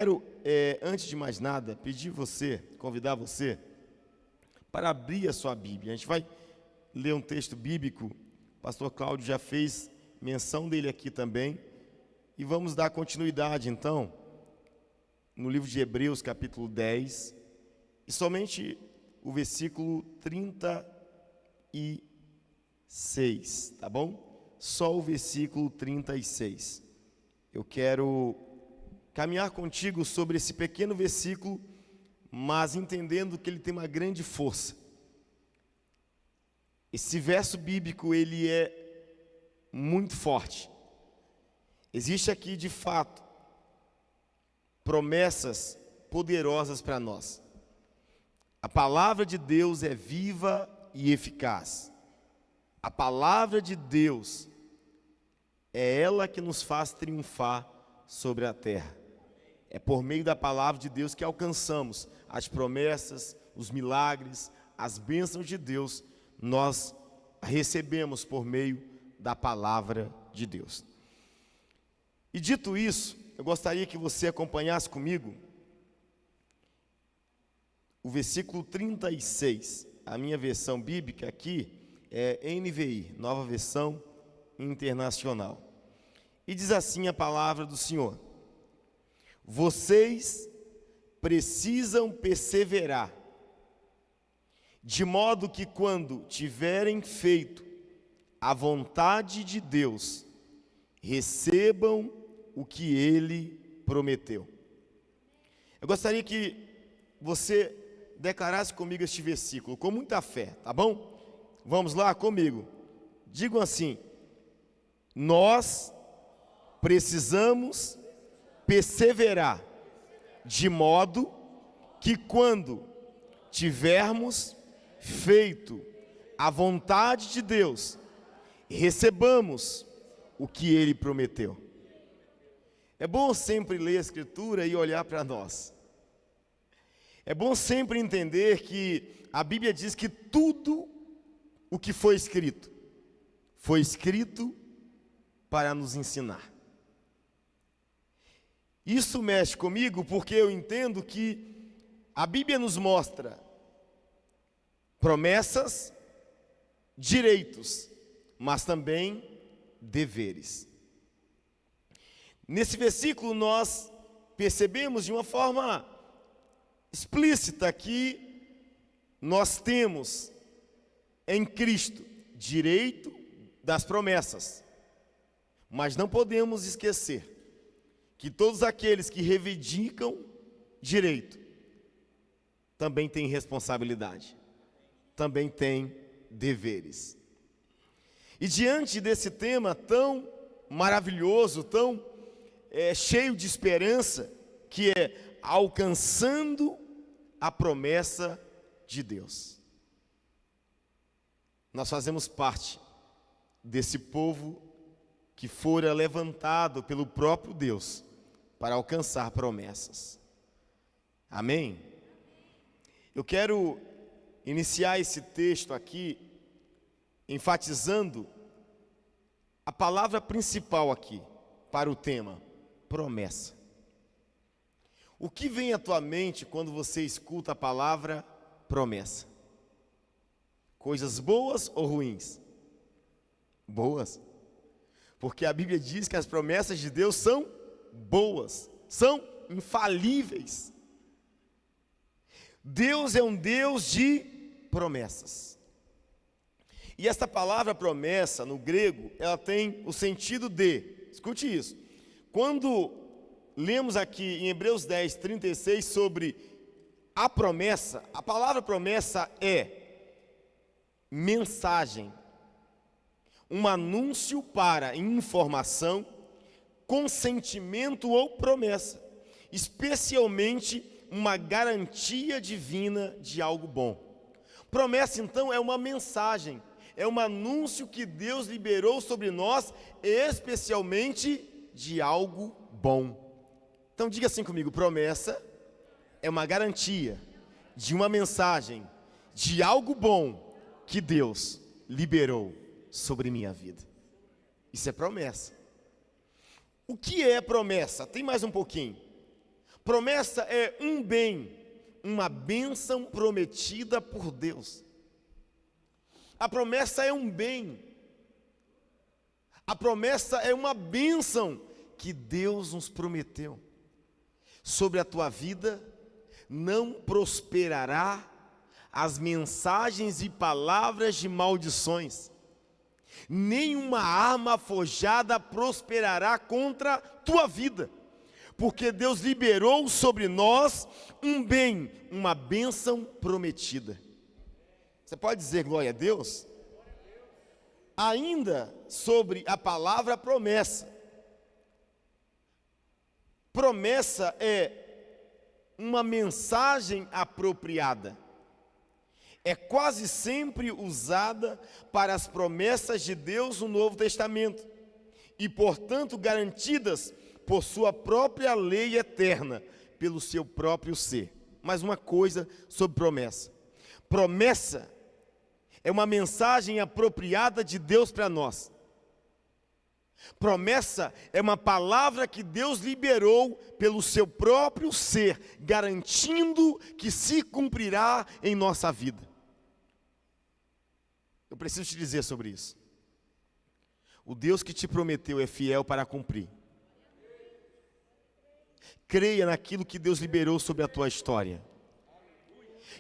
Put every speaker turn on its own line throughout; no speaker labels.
Quero, antes de mais nada, convidar você para abrir a sua Bíblia. A gente vai ler um texto bíblico, o pastor Cláudio já fez menção dele aqui também, e vamos dar continuidade então, no livro de Hebreus, capítulo 10, e somente o versículo 36, tá bom? Só o versículo 36. Eu quero caminhar contigo sobre esse pequeno versículo, mas entendendo que ele tem uma grande força. Esse verso bíblico, ele é muito forte. Existe aqui, de fato, promessas poderosas para nós. A palavra de Deus é viva e eficaz. A palavra de Deus é ela que nos faz triunfar sobre a terra. É por meio da palavra de Deus que alcançamos as promessas, os milagres, as bênçãos de Deus. Nós recebemos por meio da palavra de Deus. E dito isso, eu gostaria que você acompanhasse comigo o versículo 36. A minha versão bíblica aqui é NVI, Nova Versão Internacional. E diz assim a palavra do Senhor: vocês precisam perseverar, de modo que quando tiverem feito a vontade de Deus, recebam o que Ele prometeu. Eu gostaria que você declarasse comigo este versículo, com muita fé, tá bom? Vamos lá comigo. Digam assim: nós precisamos perseverar, de modo que quando tivermos feito a vontade de Deus, recebamos o que Ele prometeu. É bom sempre ler a Escritura e olhar para nós. É bom sempre entender que a Bíblia diz que tudo o que foi escrito para nos ensinar. Isso mexe comigo porque eu entendo que a Bíblia nos mostra promessas, direitos, mas também deveres. Nesse versículo nós percebemos de uma forma explícita que nós temos em Cristo direito das promessas, mas não podemos esquecer que todos aqueles que reivindicam direito também têm responsabilidade, também têm deveres. E diante desse tema tão maravilhoso, tão cheio de esperança, que é alcançando a promessa de Deus, nós fazemos parte desse povo que fora levantado pelo próprio Deus para alcançar promessas. Amém? Eu quero iniciar esse texto aqui enfatizando a palavra principal aqui para o tema: promessa. O que vem à tua mente quando você escuta a palavra promessa? Coisas boas ou ruins? Boas. Porque a Bíblia diz que as promessas de Deus são boas, são infalíveis. Deus é um Deus de promessas. E esta palavra promessa, no grego, ela tem o sentido de, escute isso, quando lemos aqui em Hebreus 10, 36 sobre a promessa, a palavra promessa é mensagem, um anúncio para informação, consentimento ou promessa, especialmente uma garantia divina de algo bom. Promessa, então, é uma mensagem, é um anúncio que Deus liberou sobre nós, especialmente de algo bom. Então diga assim comigo: promessa é uma garantia de uma mensagem, de algo bom que Deus liberou sobre minha vida. Isso é promessa. O que é promessa? Tem mais um pouquinho. Promessa é um bem, uma bênção prometida por Deus. A promessa é um bem. A promessa é uma bênção que Deus nos prometeu. Sobre a tua vida não prosperará as mensagens e palavras de maldições. Nenhuma arma forjada prosperará contra a tua vida. Porque Deus liberou sobre nós um bem, uma bênção prometida. Você pode dizer glória a Deus? Ainda sobre a palavra promessa. Promessa é uma mensagem apropriada. É quase sempre usada para as promessas de Deus no Novo Testamento. E, portanto, garantidas por sua própria lei eterna, pelo seu próprio ser. Mais uma coisa sobre promessa. Promessa é uma mensagem apropriada de Deus para nós. Promessa é uma palavra que Deus liberou pelo seu próprio ser, garantindo que se cumprirá em nossa vida. Eu preciso te dizer sobre isso. O Deus que te prometeu é fiel para cumprir. Creia naquilo que Deus liberou sobre a tua história.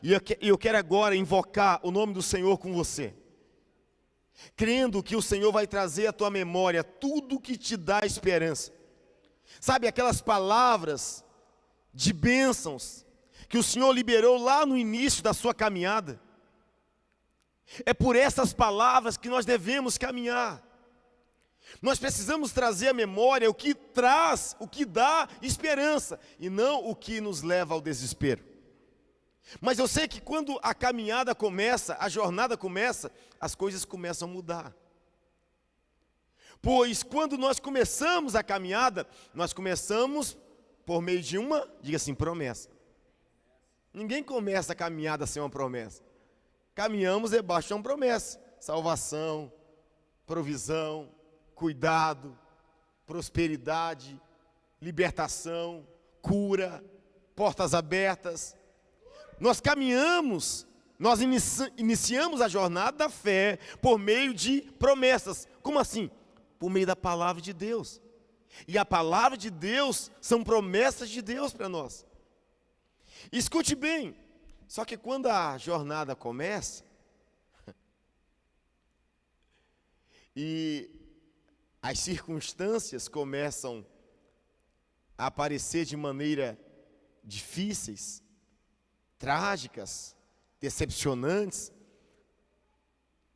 E eu quero agora invocar o nome do Senhor com você. Crendo que o Senhor vai trazer à tua memória tudo que te dá esperança. Sabe, aquelas palavras de bênçãos que o Senhor liberou lá no início da sua caminhada. É por essas palavras que nós devemos caminhar. Nós precisamos trazer à memória o que traz, o que dá esperança, e não o que nos leva ao desespero. Mas eu sei que quando a caminhada começa, a jornada começa, as coisas começam a mudar. Pois quando nós começamos a caminhada, nós começamos por meio de uma, diga assim, promessa. Ninguém começa a caminhada sem uma promessa. Caminhamos debaixo de uma promessa: salvação, provisão, cuidado, prosperidade, libertação, cura, portas abertas. Nós caminhamos, nós iniciamos a jornada da fé por meio de promessas. Como assim? Por meio da palavra de Deus. E a palavra de Deus são promessas de Deus para nós. Escute bem, só que quando a jornada começa, e as circunstâncias começam a aparecer de maneira difíceis, trágicas, decepcionantes,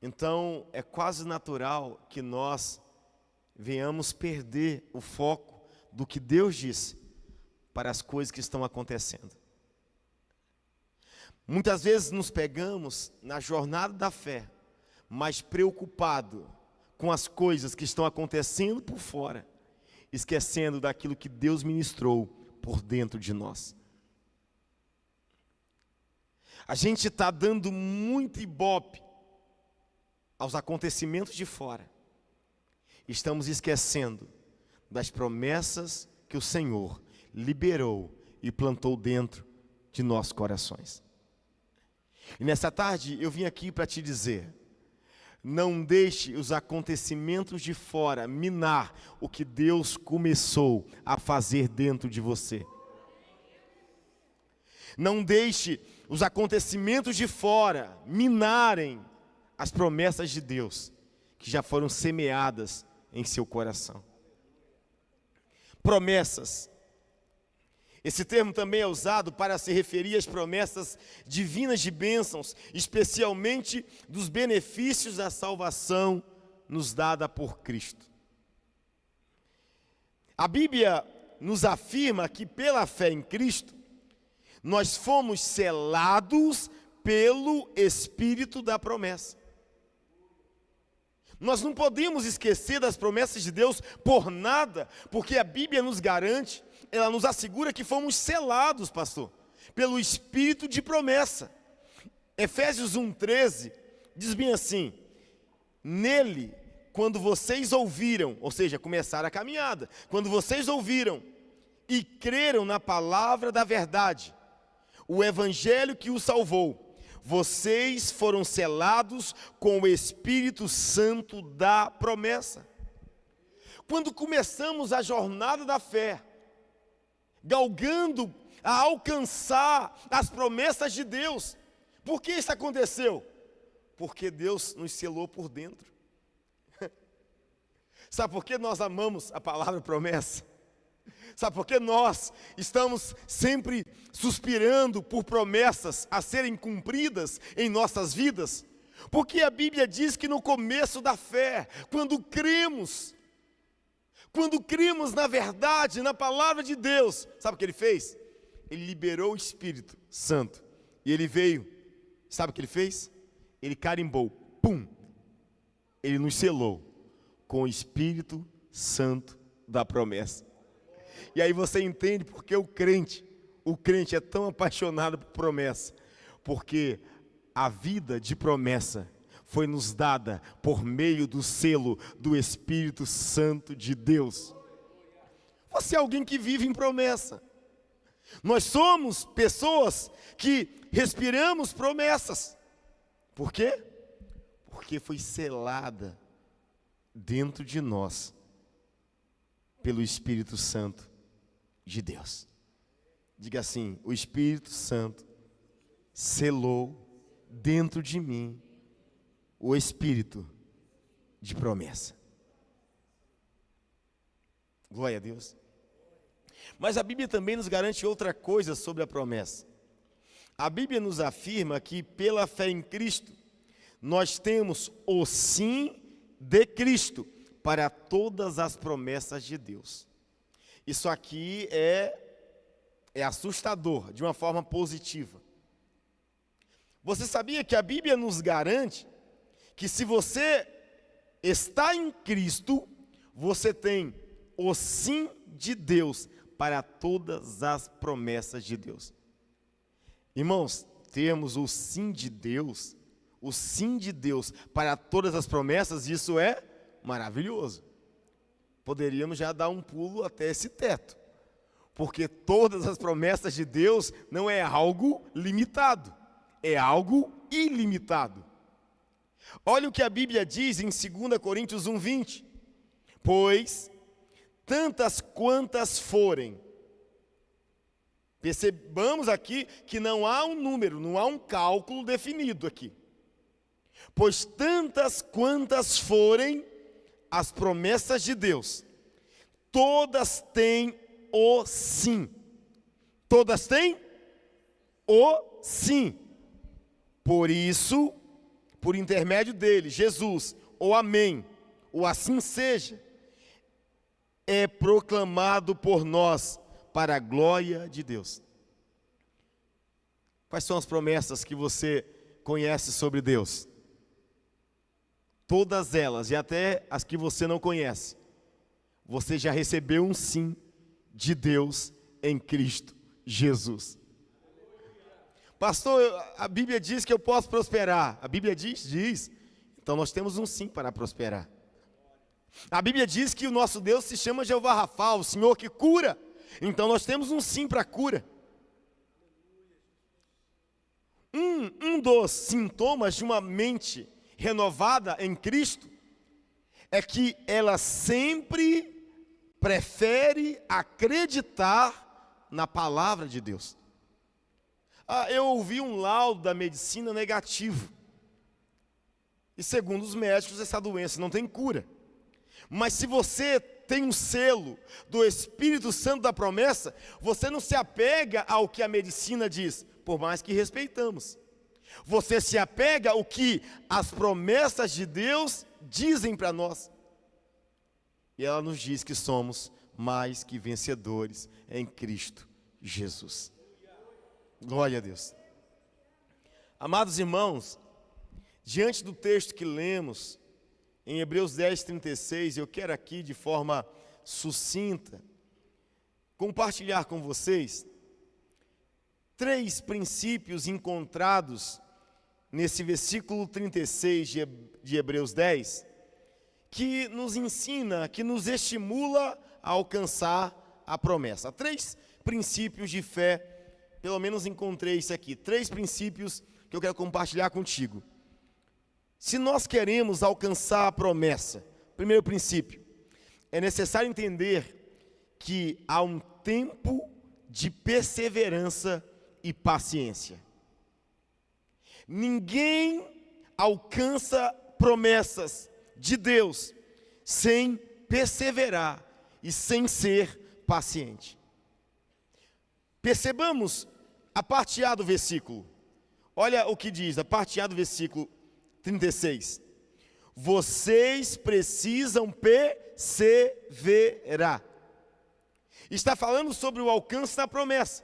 então é quase natural que nós venhamos perder o foco do que Deus disse para as coisas que estão acontecendo. Muitas vezes nos pegamos na jornada da fé, mas preocupado com as coisas que estão acontecendo por fora, esquecendo daquilo que Deus ministrou por dentro de nós. A gente está dando muito ibope aos acontecimentos de fora. Estamos esquecendo das promessas que o Senhor liberou e plantou dentro de nossos corações. E nessa tarde eu vim aqui para te dizer: não deixe os acontecimentos de fora minar o que Deus começou a fazer dentro de você. Não deixe os acontecimentos de fora minarem as promessas de Deus que já foram semeadas em seu coração. Promessas. Esse termo também é usado para se referir às promessas divinas de bênçãos, especialmente dos benefícios da salvação nos dada por Cristo. A Bíblia nos afirma que pela fé em Cristo, nós fomos selados pelo Espírito da promessa. Nós não podemos esquecer das promessas de Deus por nada, porque a Bíblia nos garante, ela nos assegura que fomos selados, pastor, pelo Espírito de promessa. Efésios 1:13 diz bem assim: nele, quando vocês ouviram, ou seja, começaram a caminhada, quando vocês ouviram e creram na palavra da verdade, o evangelho que os salvou, vocês foram selados com o Espírito Santo da promessa. Quando começamos a jornada da fé, galgando a alcançar as promessas de Deus, por que isso aconteceu? Porque Deus nos selou por dentro. Sabe por que nós amamos a palavra promessa? Sabe por que nós estamos sempre suspirando por promessas a serem cumpridas em nossas vidas? Porque a Bíblia diz que no começo da fé, quando cremos na verdade, na palavra de Deus, sabe o que ele fez? Ele liberou o Espírito Santo e ele veio, sabe o que ele fez? Ele carimbou, pum, ele nos selou com o Espírito Santo da promessa. E aí você entende porque o crente é tão apaixonado por promessa, porque a vida de promessa foi nos dada por meio do selo do Espírito Santo de Deus. Você é alguém que vive em promessa. Nós somos pessoas que respiramos promessas. Por quê? Porque foi selada dentro de nós pelo Espírito Santo de Deus. Diga assim: o Espírito Santo selou dentro de mim o Espírito de promessa. Glória a Deus. Mas a Bíblia também nos garante outra coisa sobre a promessa. A Bíblia nos afirma que pela fé em Cristo, nós temos o sim de Cristo para todas as promessas de Deus. Isso aqui é assustador, de uma forma positiva. Você sabia que a Bíblia nos garante que se você está em Cristo, você tem o sim de Deus para todas as promessas de Deus. Irmãos, temos o sim de Deus para todas as promessas, isso é maravilhoso. Poderíamos já dar um pulo até esse teto, porque todas as promessas de Deus não é algo limitado, é algo ilimitado. Olha o que a Bíblia diz em 2 Coríntios 1:20. Pois tantas quantas forem. Percebamos aqui que não há um número, não há um cálculo definido aqui. Pois tantas quantas forem as promessas de Deus, todas têm o sim. Todas têm o sim. Por isso, por intermédio dele, Jesus, o amém, o assim seja, é proclamado por nós para a glória de Deus. Quais são as promessas que você conhece sobre Deus? Todas elas, e até as que você não conhece, você já recebeu um sim de Deus em Cristo Jesus. Pastor, a Bíblia diz que eu posso prosperar. A Bíblia diz. Então nós temos um sim para prosperar. A Bíblia diz que o nosso Deus se chama Jeová Rafa, o Senhor que cura. Então nós temos um sim para a cura. Um dos sintomas de uma mente renovada em Cristo é que ela sempre prefere acreditar na palavra de Deus. Eu ouvi um laudo da medicina negativo. E segundo os médicos, essa doença não tem cura. Mas se você tem um selo do Espírito Santo da promessa, você não se apega ao que a medicina diz, por mais que respeitamos. Você se apega ao que as promessas de Deus dizem para nós. E ela nos diz que somos mais que vencedores em Cristo Jesus. Glória a Deus. Amados irmãos, diante do texto que lemos, em Hebreus 10:36, eu quero aqui de forma sucinta compartilhar com vocês 3 princípios encontrados nesse versículo 36 de Hebreus 10, que nos ensina, que nos estimula a alcançar a promessa. 3 princípios de fé, pelo menos encontrei isso aqui. 3 princípios que eu quero compartilhar contigo. Se nós queremos alcançar a promessa, primeiro princípio, é necessário entender que há um tempo de perseverança e paciência. Ninguém alcança promessas de Deus sem perseverar e sem ser paciente. Percebamos a parte A do versículo. Olha o que diz, a parte A do versículo 36. Vocês precisam perseverar. Está falando sobre o alcance da promessa.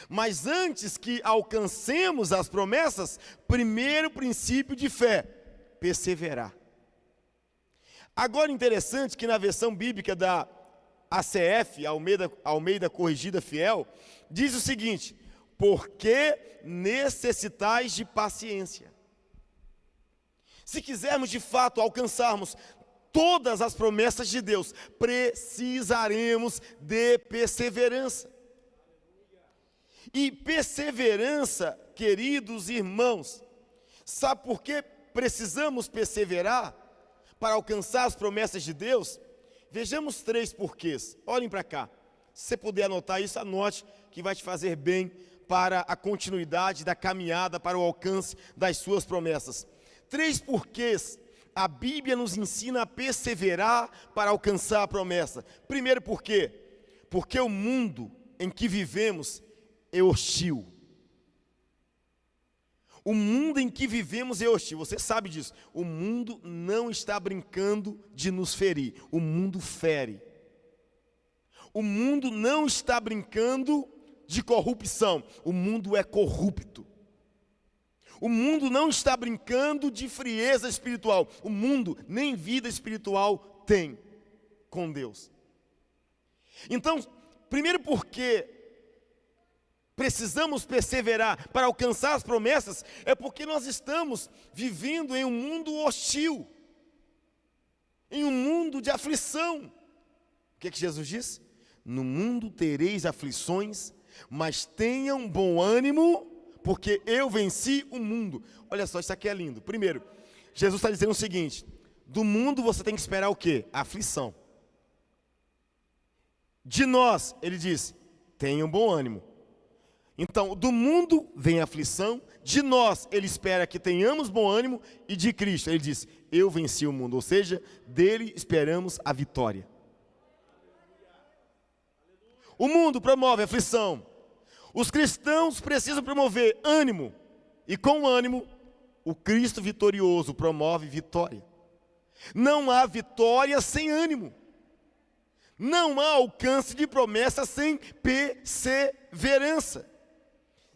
Mas antes que alcancemos as promessas, primeiro princípio de fé, perseverar. Agora, interessante que na versão bíblica da ACF, Almeida Corrigida Fiel, diz o seguinte: porque necessitais de paciência. Se quisermos de fato alcançarmos todas as promessas de Deus, precisaremos de perseverança. E perseverança, queridos irmãos, sabe por que precisamos perseverar para alcançar as promessas de Deus? Vejamos 3 porquês. Olhem para cá. Se você puder anotar isso, anote, que vai te fazer bem para a continuidade da caminhada para o alcance das suas promessas. 3 porquês a Bíblia nos ensina a perseverar para alcançar a promessa. Primeiro porquê? Porque o mundo em que vivemos é hostil. O mundo em que vivemos é hostil, você sabe disso. O mundo não está brincando de nos ferir, o mundo fere. O mundo não está brincando de corrupção, o mundo é corrupto. O mundo não está brincando de frieza espiritual, o mundo nem vida espiritual tem com Deus. Então, primeiro porque precisamos perseverar para alcançar as promessas, é porque nós estamos vivendo em um mundo hostil, em um mundo de aflição. O que Jesus diz? No mundo tereis aflições, mas tenham bom ânimo, porque eu venci o mundo. Olha só, isso aqui é lindo. Primeiro, Jesus está dizendo o seguinte: do mundo você tem que esperar o quê? Aflição. De nós, ele diz, tenham bom ânimo. Então, do mundo vem a aflição, de nós ele espera que tenhamos bom ânimo, e de Cristo ele diz, eu venci o mundo, ou seja, dele esperamos a vitória. O mundo promove aflição, os cristãos precisam promover ânimo, e com ânimo, o Cristo vitorioso promove vitória. Não há vitória sem ânimo, não há alcance de promessa sem perseverança.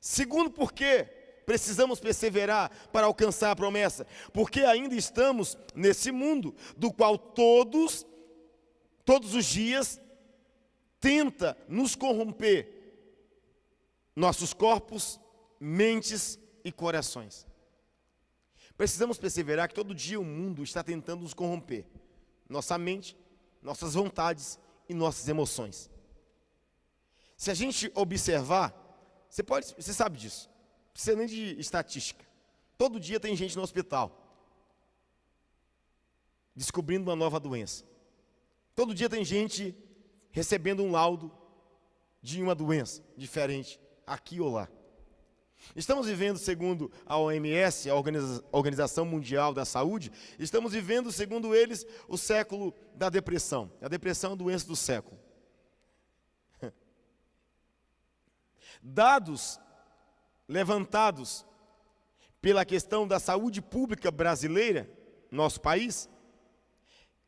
Segundo porquê precisamos perseverar para alcançar a promessa? Porque ainda estamos nesse mundo, do qual todos os dias, tenta nos corromper nossos corpos, mentes e corações. Precisamos perseverar que todo dia o mundo está tentando nos corromper. Nossa mente, nossas vontades e nossas emoções. Se a gente observar, você sabe disso, não precisa nem de estatística. Todo dia tem gente no hospital descobrindo uma nova doença. Todo dia tem gente recebendo um laudo de uma doença diferente, aqui ou lá. Estamos vivendo, segundo a OMS, a Organização Mundial da Saúde, estamos vivendo, segundo eles, o século da depressão. A depressão é a doença do século. Dados levantados pela questão da saúde pública brasileira, nosso país,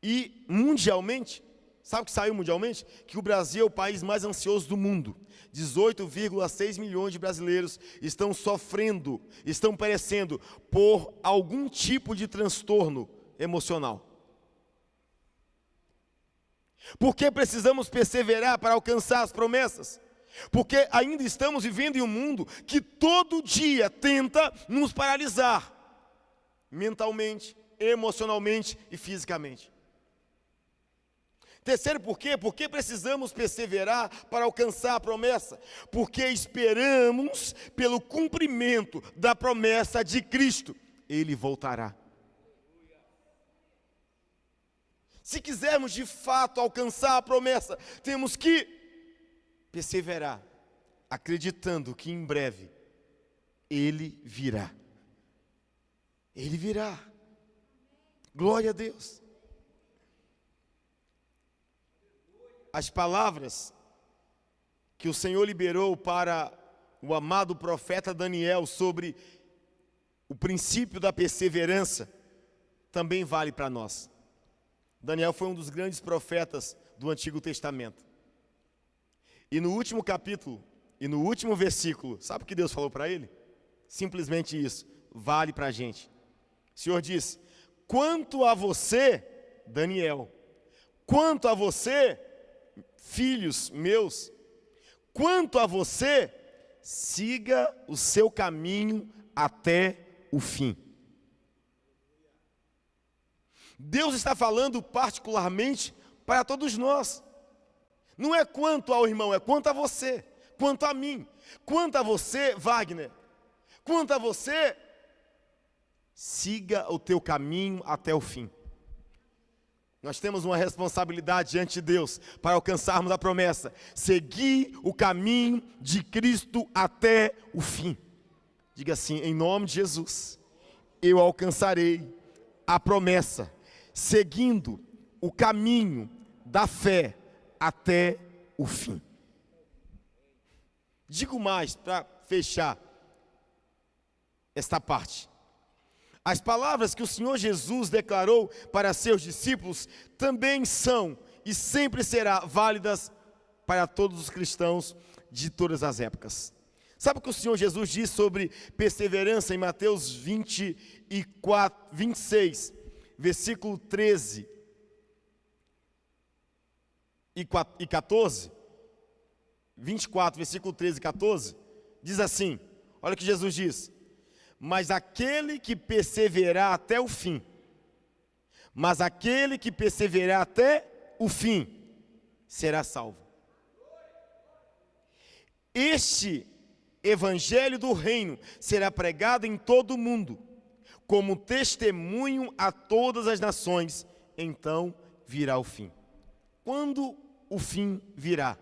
e mundialmente, sabe o que saiu mundialmente? Que o Brasil é o país mais ansioso do mundo. 18,6 milhões de brasileiros estão sofrendo, estão perecendo por algum tipo de transtorno emocional. Por que precisamos perseverar para alcançar as promessas? Porque ainda estamos vivendo em um mundo que todo dia tenta nos paralisar, mentalmente, emocionalmente e fisicamente. Terceiro, por quê? Porque precisamos perseverar para alcançar a promessa. Porque esperamos pelo cumprimento da promessa de Cristo. Ele voltará. Se quisermos de fato alcançar a promessa, temos que perseverar, acreditando que em breve Ele virá. Ele virá. Glória a Deus. As palavras que o Senhor liberou para o amado profeta Daniel sobre o princípio da perseverança, também vale para nós. Daniel foi um dos grandes profetas do Antigo Testamento. E no último capítulo, e no último versículo, sabe o que Deus falou para ele? Simplesmente isso, vale para a gente. O Senhor diz: quanto a você, Daniel, quanto a você, filhos meus, quanto a você, siga o seu caminho até o fim. Deus está falando particularmente para todos nós. Não é quanto ao irmão, é quanto a você, quanto a mim, quanto a você, Wagner, quanto a você, siga o teu caminho até o fim. Nós temos uma responsabilidade diante de Deus para alcançarmos a promessa. Seguir o caminho de Cristo até o fim. Diga assim: em nome de Jesus, eu alcançarei a promessa, seguindo o caminho da fé até o fim. Digo mais para fechar esta parte. As palavras que o Senhor Jesus declarou para seus discípulos também são e sempre será válidas para todos os cristãos de todas as épocas. Sabe o que o Senhor Jesus diz sobre perseverança em Mateus 26, versículo 13 e 14? 24, versículo 13 e 14, diz assim, olha o que Jesus diz: mas aquele que perseverar até o fim, será salvo. Este evangelho do reino será pregado em todo o mundo, como testemunho a todas as nações, então virá o fim. Quando o fim virá?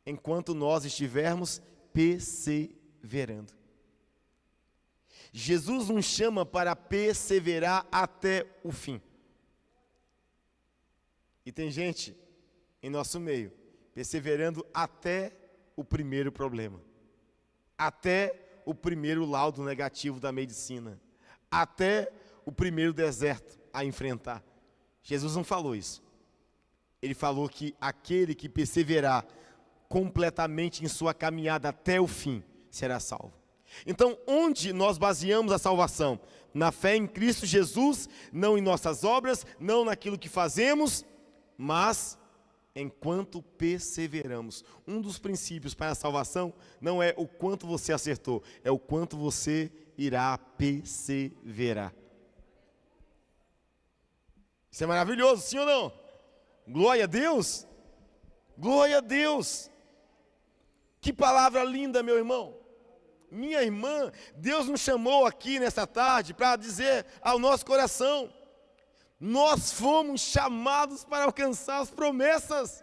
Enquanto nós estivermos perseverando. Jesus nos chama para perseverar até o fim. E tem gente em nosso meio perseverando até o primeiro problema, até o primeiro laudo negativo da medicina, até o primeiro deserto a enfrentar. Jesus não falou isso. Ele falou que aquele que perseverar completamente em sua caminhada até o fim será salvo. Então, onde nós baseamos a salvação? Na fé em Cristo Jesus, não em nossas obras, não naquilo que fazemos, mas enquanto perseveramos. Um dos princípios para a salvação não é o quanto você acertou, é o quanto você irá perseverar. Isso é maravilhoso, sim ou não? Glória a Deus! Glória a Deus! Que palavra linda, meu irmão! Minha irmã, Deus nos chamou aqui nesta tarde para dizer ao nosso coração: nós fomos chamados para alcançar as promessas.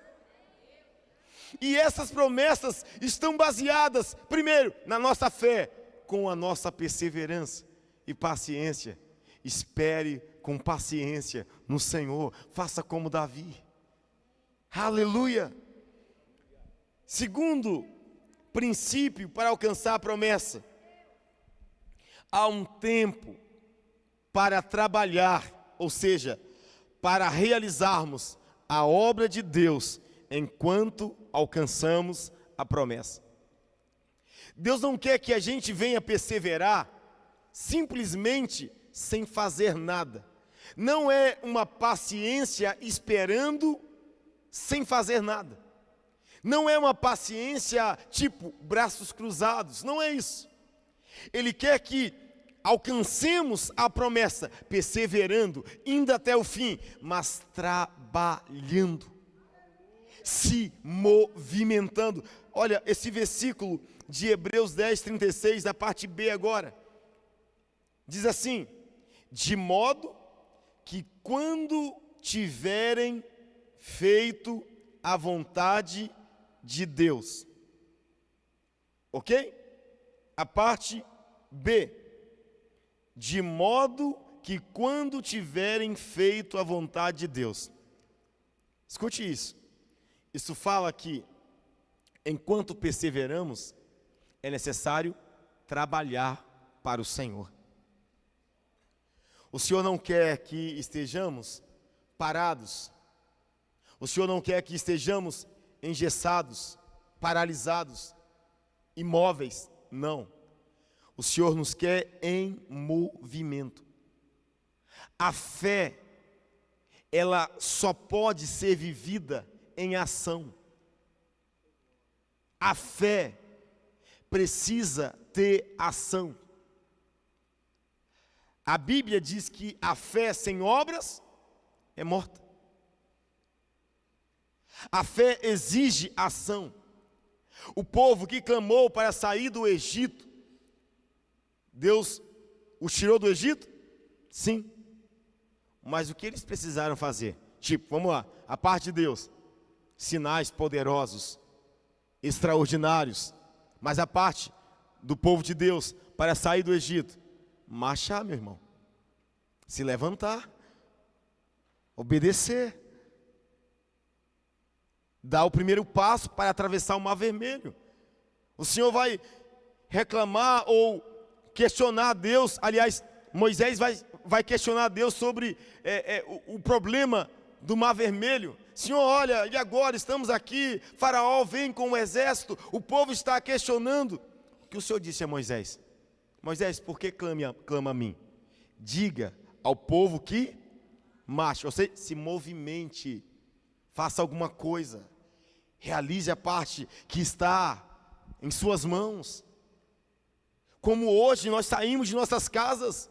E essas promessas estão baseadas, primeiro, na nossa fé, com a nossa perseverança e paciência. Espere com paciência no Senhor, faça como Davi. Aleluia! Segundo princípio para alcançar a promessa: há um tempo para trabalhar, ou seja, para realizarmos a obra de Deus enquanto alcançamos a promessa. Deus não quer que a gente venha perseverar simplesmente sem fazer nada. Não é uma paciência esperando sem fazer nada. Não é uma paciência tipo braços cruzados, não é isso. Ele quer que alcancemos a promessa, perseverando, indo até o fim, mas trabalhando, se movimentando. Olha, esse versículo de Hebreus 10, 36, da parte B agora, diz assim: de modo que quando tiverem feito a vontade de Deus, ok? A parte B, de modo que quando tiverem feito a vontade de Deus. Escute isso. Isso fala que, enquanto perseveramos, é necessário trabalhar para o Senhor. O Senhor não quer que estejamos parados. O Senhor não quer que estejamos engessados, paralisados, imóveis. Não. O Senhor nos quer em movimento. A fé, ela só pode ser vivida em ação. A fé precisa ter ação. A Bíblia diz que a fé sem obras é morta. A fé exige ação. O povo que clamou para sair do Egito, Deus os tirou do Egito? Sim. Mas o que eles precisaram fazer? Tipo, vamos lá, a parte de Deus, sinais poderosos, extraordinários. Mas a parte do povo de Deus para sair do Egito, marchar, meu irmão, se levantar, obedecer, dar o primeiro passo para atravessar o Mar Vermelho. O Senhor vai reclamar ou questionar a Deus. Aliás, Moisés vai questionar a Deus sobre o problema do Mar Vermelho. Senhor, olha, e agora estamos aqui, Faraó vem com o exército, o povo está questionando. O que o Senhor disse a Moisés? Moisés, por que clama a mim? Diga ao povo que marche, ou seja, se movimente, faça alguma coisa, realize a parte que está em suas mãos. Como hoje nós saímos de nossas casas,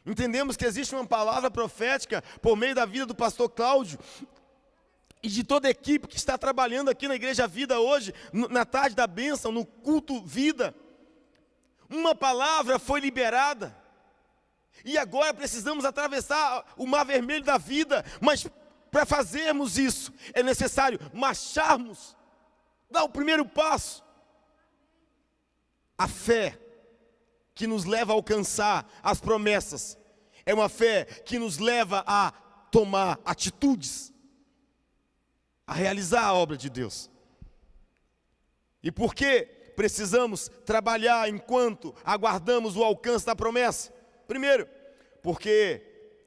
entendemos que existe uma palavra profética por meio da vida do pastor Cláudio e de toda a equipe que está trabalhando aqui na Igreja Vida hoje, na tarde da bênção, no culto Vida. Uma palavra foi liberada, e agora precisamos atravessar o Mar Vermelho da vida, mas para fazermos isso, é necessário marcharmos, dar o primeiro passo. A fé que nos leva a alcançar as promessas, é uma fé que nos leva a tomar atitudes, a realizar a obra de Deus. E por que precisamos trabalhar enquanto aguardamos o alcance da promessa? Primeiro, porque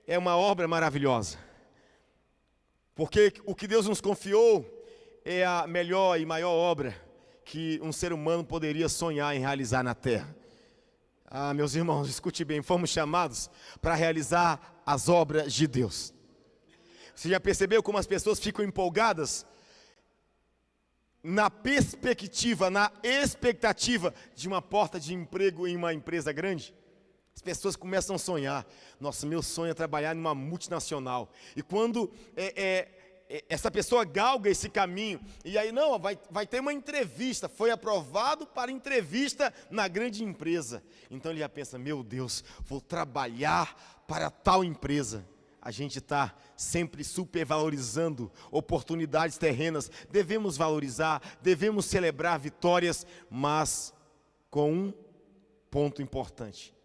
é uma obra maravilhosa. Porque o que Deus nos confiou é a melhor e maior obra que um ser humano poderia sonhar em realizar na terra. Ah, meus irmãos, escute bem, fomos chamados para realizar as obras de Deus. Você já percebeu como as pessoas ficam empolgadas na perspectiva, na expectativa de uma porta de emprego em uma empresa grande? As pessoas começam a sonhar. Nossa, meu sonho é trabalhar numa multinacional. E quando essa pessoa galga esse caminho, e aí não, vai ter uma entrevista, foi aprovado para entrevista na grande empresa. Então ele já pensa, meu Deus, vou trabalhar para tal empresa. A gente está sempre supervalorizando oportunidades terrenas. Devemos valorizar, devemos celebrar vitórias, mas com um ponto importante: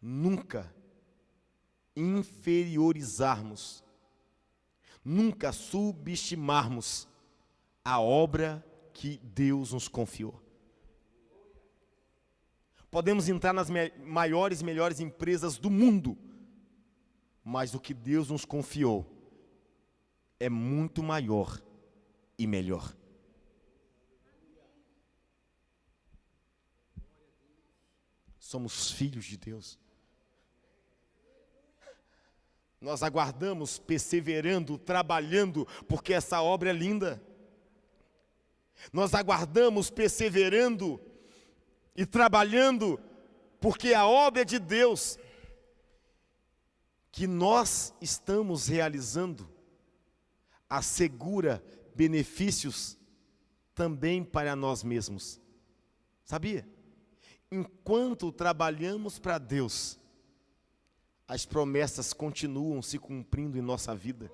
nunca inferiorizarmos, nunca subestimarmos a obra que Deus nos confiou. Podemos entrar nas maiores e melhores empresas do mundo, mas o que Deus nos confiou é muito maior e melhor. Somos filhos de Deus. Nós aguardamos, perseverando, trabalhando, porque essa obra é linda. Nós aguardamos, perseverando e trabalhando, Porque a obra de Deus que nós estamos realizando assegura benefícios também para nós mesmos. Sabia? Enquanto trabalhamos para Deus, as promessas continuam se cumprindo em nossa vida.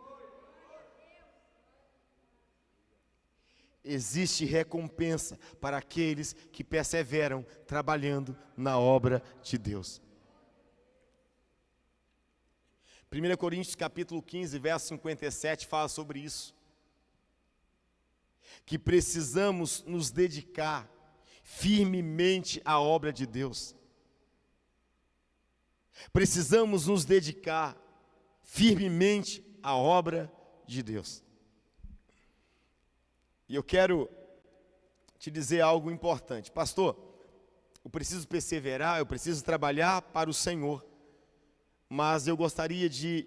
Existe recompensa para aqueles que perseveram trabalhando na obra de Deus. 1 Coríntios capítulo 15, verso 57 fala sobre isso. Que precisamos nos dedicar firmemente à obra de Deus. Precisamos nos dedicar firmemente à obra de Deus. E eu quero te dizer algo importante. Pastor, eu preciso perseverar, eu preciso trabalhar para o Senhor. Mas eu gostaria de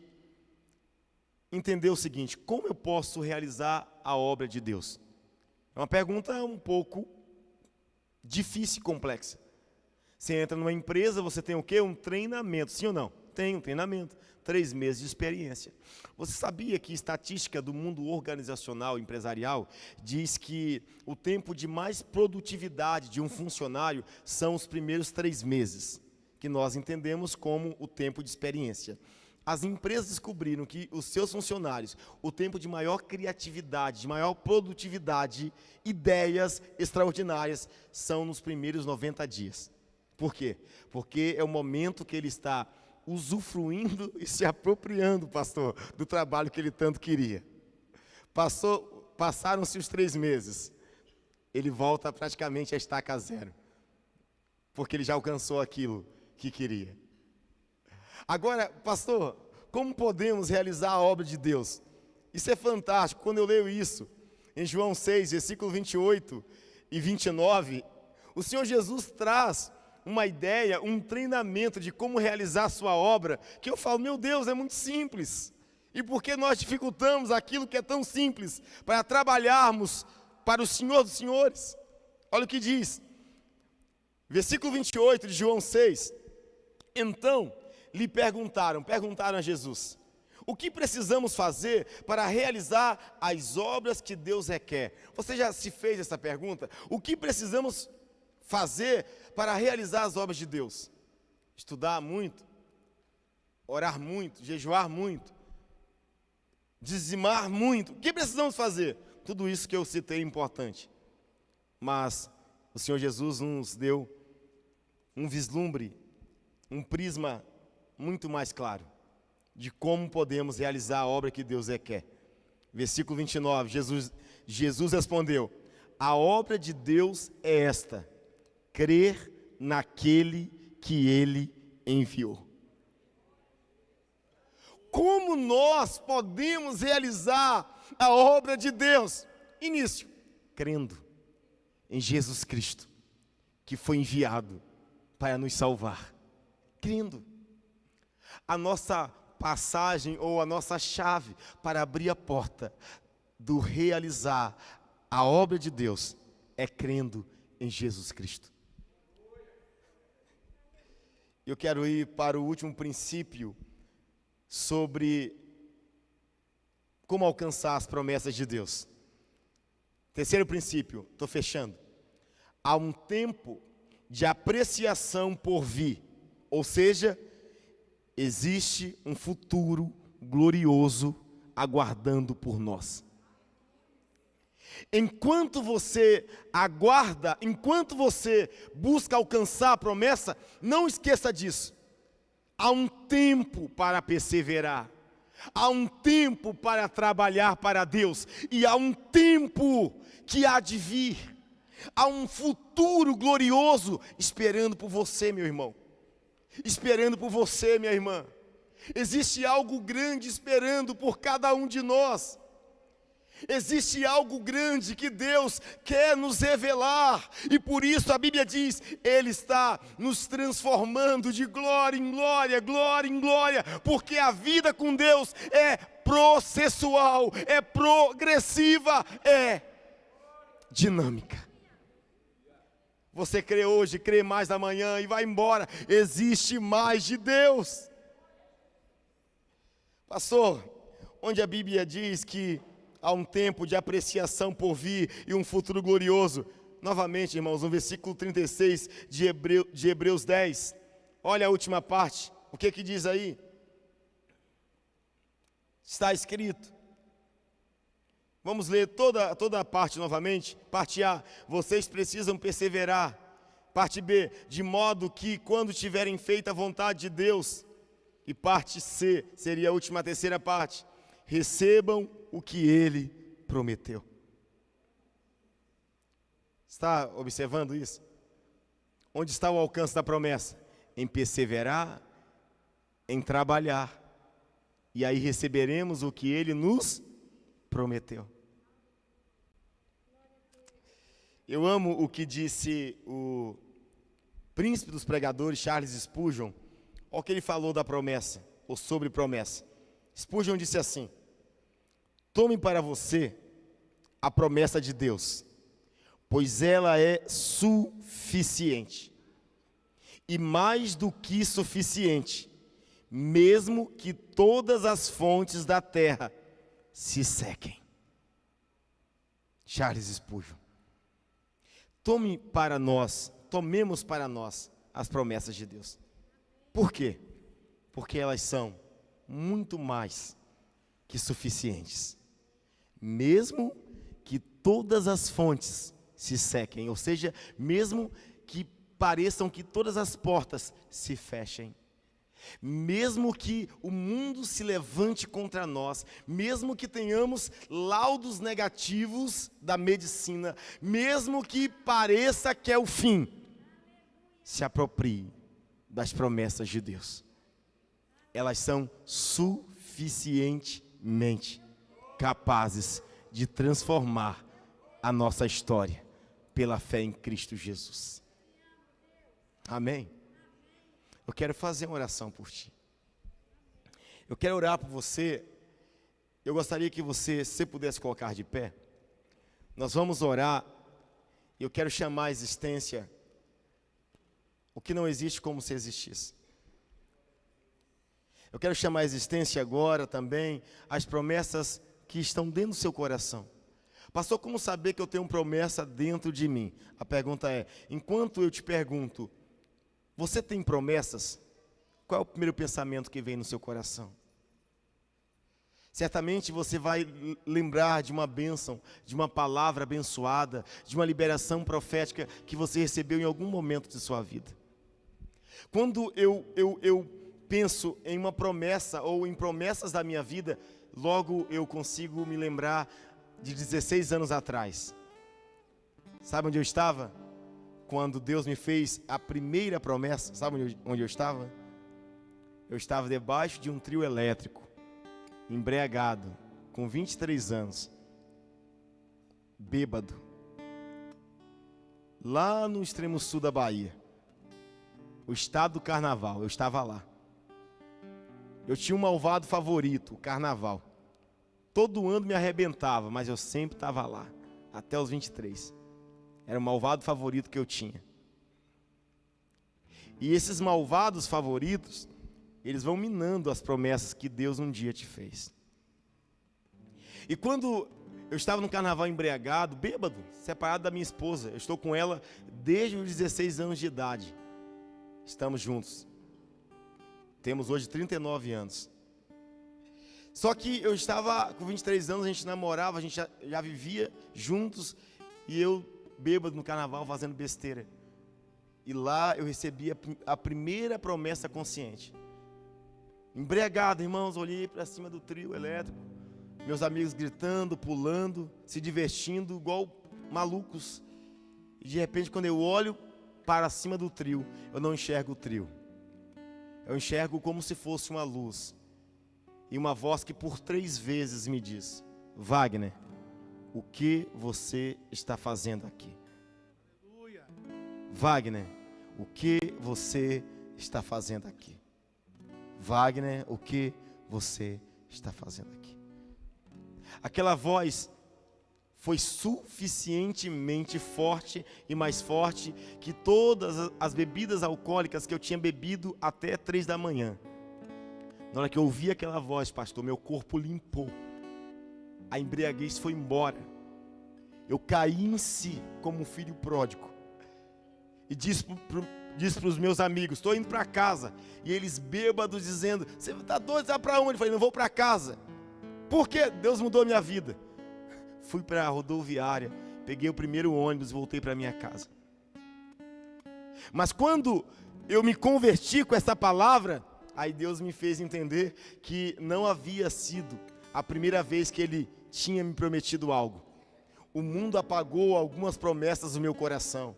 entender o seguinte: como eu posso realizar a obra de Deus? É uma pergunta um pouco difícil e complexa. Você entra numa empresa, você tem o quê? Um treinamento, sim ou não? Tem um treinamento, 3 meses de experiência. Você sabia que estatística do mundo organizacional empresarial diz que o tempo de mais produtividade de um funcionário são os primeiros 3 meses, que nós entendemos como o tempo de experiência. As empresas descobriram que os seus funcionários, o tempo de maior criatividade, de maior produtividade, ideias extraordinárias, são nos primeiros 90 dias. Por quê? Porque é o momento que ele está usufruindo e se apropriando, pastor, do trabalho que ele tanto queria. Passaram-se os 3 meses, ele volta praticamente a estaca zero, porque ele já alcançou aquilo que queria. Agora, pastor, como podemos realizar a obra de Deus? Isso é fantástico. Quando eu leio isso, em João 6, versículo 28 e 29, o Senhor Jesus traz uma ideia, um treinamento de como realizar a sua obra, que eu falo, meu Deus, é muito simples. E por que nós dificultamos aquilo que é tão simples, para trabalharmos para o Senhor dos Senhores? Olha o que diz, versículo 28 de João 6, então lhe perguntaram a Jesus, o que precisamos fazer para realizar as obras que Deus requer? Você já se fez essa pergunta? O que precisamos fazer para realizar as obras de Deus? Estudar muito, orar muito, jejuar muito, dizimar muito. O que precisamos fazer? Tudo isso que eu citei é importante. Mas o Senhor Jesus nos deu um vislumbre, um prisma muito mais claro de como podemos realizar a obra que Deus requer. Versículo 29, Jesus respondeu, a obra de Deus é esta, crer naquele que Ele enviou. Como nós podemos realizar a obra de Deus? Início, crendo em Jesus Cristo, que foi enviado para nos salvar. Crendo. A nossa passagem ou a nossa chave para abrir a porta do realizar a obra de Deus é crendo em Jesus Cristo. Eu quero ir para o último princípio sobre como alcançar as promessas de Deus. Terceiro princípio, estou fechando. Há um tempo de apreciação por vir, ou seja, existe um futuro glorioso aguardando por nós. Enquanto você aguarda, enquanto você busca alcançar a promessa, não esqueça disso. Há um tempo para perseverar, há um tempo para trabalhar para Deus, e há um tempo que há de vir, há um futuro glorioso esperando por você, meu irmão, esperando por você, minha irmã. Existe algo grande esperando por cada um de nós. Existe algo grande que Deus quer nos revelar, e por isso a Bíblia diz, Ele está nos transformando de glória em glória, glória em glória, porque a vida com Deus é processual, é progressiva, é dinâmica. Você crê hoje, crê mais amanhã e vai embora. Existe mais de Deus. Pastor, onde a Bíblia diz que há um tempo de apreciação por vir e um futuro glorioso. Novamente, irmãos, no versículo 36 de Hebreus 10. Olha a última parte. O que diz aí? Está escrito. Vamos ler toda a parte novamente. Parte A, vocês precisam perseverar. Parte B, de modo que quando tiverem feito a vontade de Deus. E parte C, seria a última, a terceira parte. Recebam o que Ele prometeu. Está observando isso? Onde está o alcance da promessa? Em perseverar, em trabalhar. E aí receberemos o que Ele nos prometeu. Eu amo o que disse o príncipe dos pregadores, Charles Spurgeon. Olha o que ele falou da promessa, ou sobre promessa. Spurgeon disse assim: tome para você a promessa de Deus, pois ela é suficiente, e mais do que suficiente, mesmo que todas as fontes da terra se sequem. Charles Spurgeon. Tomemos para nós as promessas de Deus. Por quê? Porque elas são muito mais que suficientes. Mesmo que todas as fontes se sequem, ou seja, mesmo que pareçam que todas as portas se fechem, mesmo que o mundo se levante contra nós, mesmo que tenhamos laudos negativos da medicina, mesmo que pareça que é o fim, se aproprie das promessas de Deus. Elas são suficientemente capazes de transformar a nossa história pela fé em Cristo Jesus. Amém? Eu quero fazer uma oração por ti. Eu quero orar por você. Eu gostaria que você, se pudesse colocar de pé, nós vamos orar. Eu quero chamar à existência o que não existe como se existisse. Eu quero chamar à existência agora também as promessas que estão dentro do seu coração. Pastor, como saber que eu tenho uma promessa dentro de mim? A pergunta é, enquanto eu te pergunto, você tem promessas? Qual é o primeiro pensamento que vem no seu coração? Certamente você vai lembrar de uma bênção, de uma palavra abençoada, de uma liberação profética que você recebeu em algum momento de sua vida. Quando eu penso em uma promessa ou em promessas da minha vida, logo eu consigo me lembrar de 16 anos atrás. Sabe onde eu estava? Quando Deus me fez a primeira promessa, sabe onde eu estava? Eu estava debaixo de um trio elétrico, embriagado, com 23 anos, bêbado, lá no extremo sul da Bahia, o estado do carnaval, eu estava lá. Eu tinha um malvado favorito, o carnaval. Todo ano me arrebentava, mas eu sempre estava lá, até os 23. Era o malvado favorito que eu tinha. E esses malvados favoritos, eles vão minando as promessas que Deus um dia te fez. E quando eu estava no carnaval embriagado, bêbado, separado da minha esposa, eu estou com ela desde os 16 anos de idade. Estamos juntos. Temos hoje 39 anos. Só que eu estava com 23 anos, a gente namorava, a gente já vivia juntos, e eu bêbado no carnaval fazendo besteira. E lá eu recebi a primeira promessa consciente. Embriagado, irmãos, olhei para cima do trio elétrico, meus amigos gritando, pulando, se divertindo, igual malucos. E de repente, quando eu olho para cima do trio, eu não enxergo o trio. Eu enxergo como se fosse uma luz. E uma voz que por 3 vezes me diz: Wagner, o que você está fazendo aqui? Aleluia. Wagner, o que você está fazendo aqui? Wagner, o que você está fazendo aqui? Aquela voz foi suficientemente forte e mais forte que todas as bebidas alcoólicas que eu tinha bebido até 3 da manhã. Na hora que eu ouvi aquela voz, pastor, meu corpo limpou. A embriaguez foi embora. Eu caí em si como um filho pródigo. E disse para os meus amigos, estou indo para casa. E eles bêbados dizendo, você está doido, você vai para onde? Eu falei, não vou para casa. Por quê? Deus mudou minha vida. Fui para a rodoviária, peguei o primeiro ônibus e voltei para minha casa. Mas quando eu me converti com essa palavra, aí Deus me fez entender que não havia sido a primeira vez que Ele tinha me prometido algo. O mundo apagou algumas promessas do meu coração.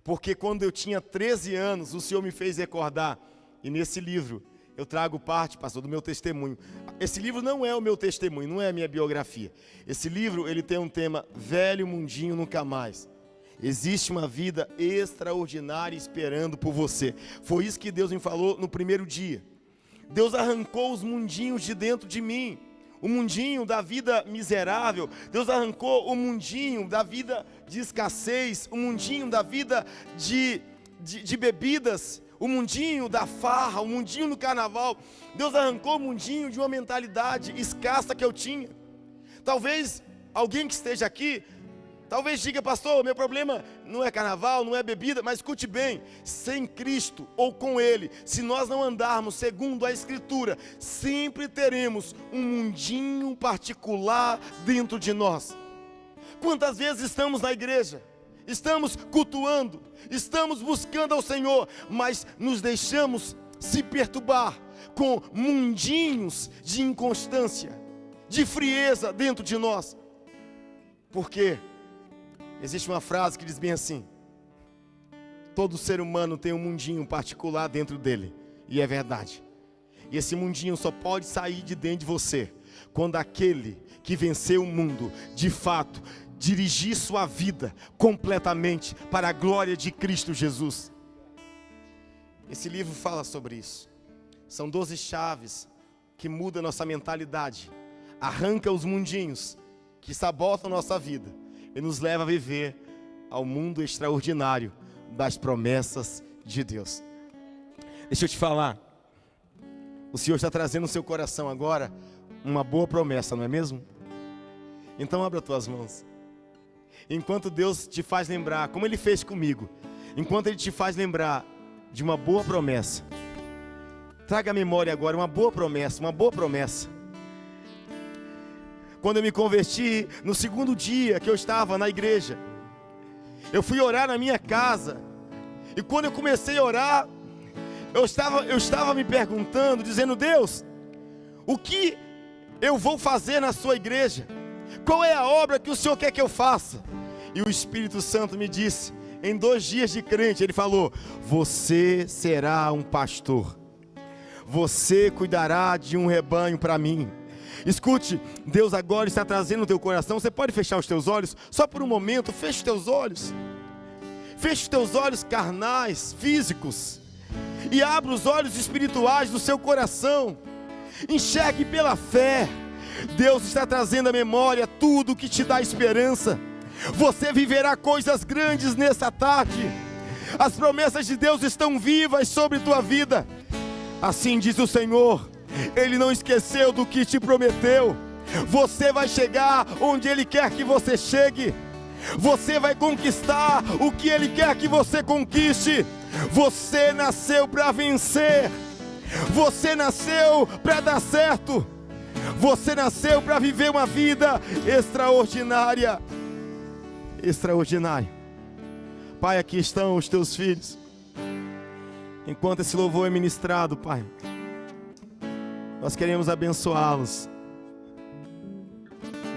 Porque quando eu tinha 13 anos, o Senhor me fez recordar. E nesse livro, eu trago parte, pastor, do meu testemunho. Esse livro não é o meu testemunho, não é a minha biografia. Esse livro, ele tem um tema, Velho Mundinho Nunca Mais. Existe uma vida extraordinária esperando por você. Foi isso que Deus me falou no primeiro dia. Deus arrancou os mundinhos de dentro de mim. O mundinho da vida miserável. Deus arrancou o mundinho da vida de escassez. O mundinho da vida de bebidas. O mundinho da farra, o mundinho do carnaval. Deus arrancou o mundinho de uma mentalidade escassa que eu tinha. Talvez alguém que esteja aqui, talvez diga, pastor, meu problema não é carnaval, não é bebida, mas escute bem, sem Cristo ou com Ele, se nós não andarmos segundo a Escritura, sempre teremos um mundinho particular dentro de nós. Quantas vezes estamos na igreja, estamos cultuando, estamos buscando ao Senhor, mas nos deixamos se perturbar com mundinhos de inconstância, de frieza dentro de nós. Por quê? Existe uma frase que diz bem assim: todo ser humano tem um mundinho particular dentro dele. E é verdade. E esse mundinho só pode sair de dentro de você quando aquele que venceu o mundo, de fato, dirigir sua vida completamente para a glória de Cristo Jesus. Esse livro fala sobre isso. São 12 chaves que mudam nossa mentalidade, arranca os mundinhos que sabotam nossa vida e nos leva a viver ao mundo extraordinário das promessas de Deus. Deixa eu te falar, o Senhor está trazendo no seu coração agora uma boa promessa, não é mesmo? Então abra as tuas mãos. Enquanto Deus te faz lembrar, como Ele fez comigo, enquanto Ele te faz lembrar de uma boa promessa, traga à memória agora uma boa promessa, uma boa promessa. Quando eu me converti, no segundo dia que eu estava na igreja, eu fui orar na minha casa, e quando eu comecei a orar, eu estava me perguntando, dizendo, Deus, o que eu vou fazer na sua igreja? Qual é a obra que o Senhor quer que eu faça? E o Espírito Santo me disse, em 2 dias de crente, Ele falou, você será um pastor, você cuidará de um rebanho para mim. Escute, Deus agora está trazendo no teu coração. Você pode fechar os teus olhos, só por um momento, feche os teus olhos. Feche os teus olhos carnais, físicos, e abra os olhos espirituais do seu coração. Enxergue pela fé. Deus está trazendo à memória tudo que te dá esperança. Você viverá coisas grandes nessa tarde. As promessas de Deus estão vivas sobre tua vida. Assim diz o Senhor, Ele não esqueceu do que te prometeu. Você vai chegar onde Ele quer que você chegue. Você vai conquistar o que Ele quer que você conquiste. Você nasceu para vencer. Você nasceu para dar certo. Você nasceu para viver uma vida extraordinária. Extraordinária. Pai, aqui estão os teus filhos. Enquanto esse louvor é ministrado, Pai, nós queremos abençoá-los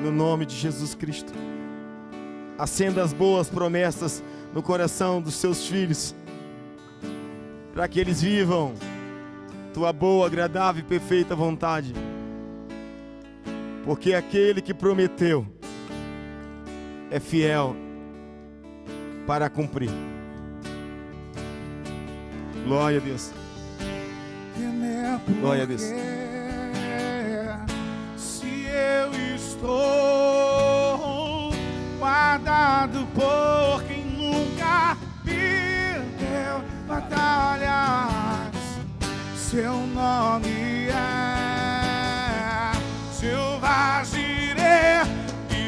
no nome de Jesus Cristo. Acenda as boas promessas no coração dos seus filhos, para que eles vivam tua boa, agradável e perfeita vontade, porque aquele que prometeu é fiel para cumprir. Glória a Deus. Glória a Deus.
Se eu estou guardado por quem nunca perdeu batalhas. Seu nome é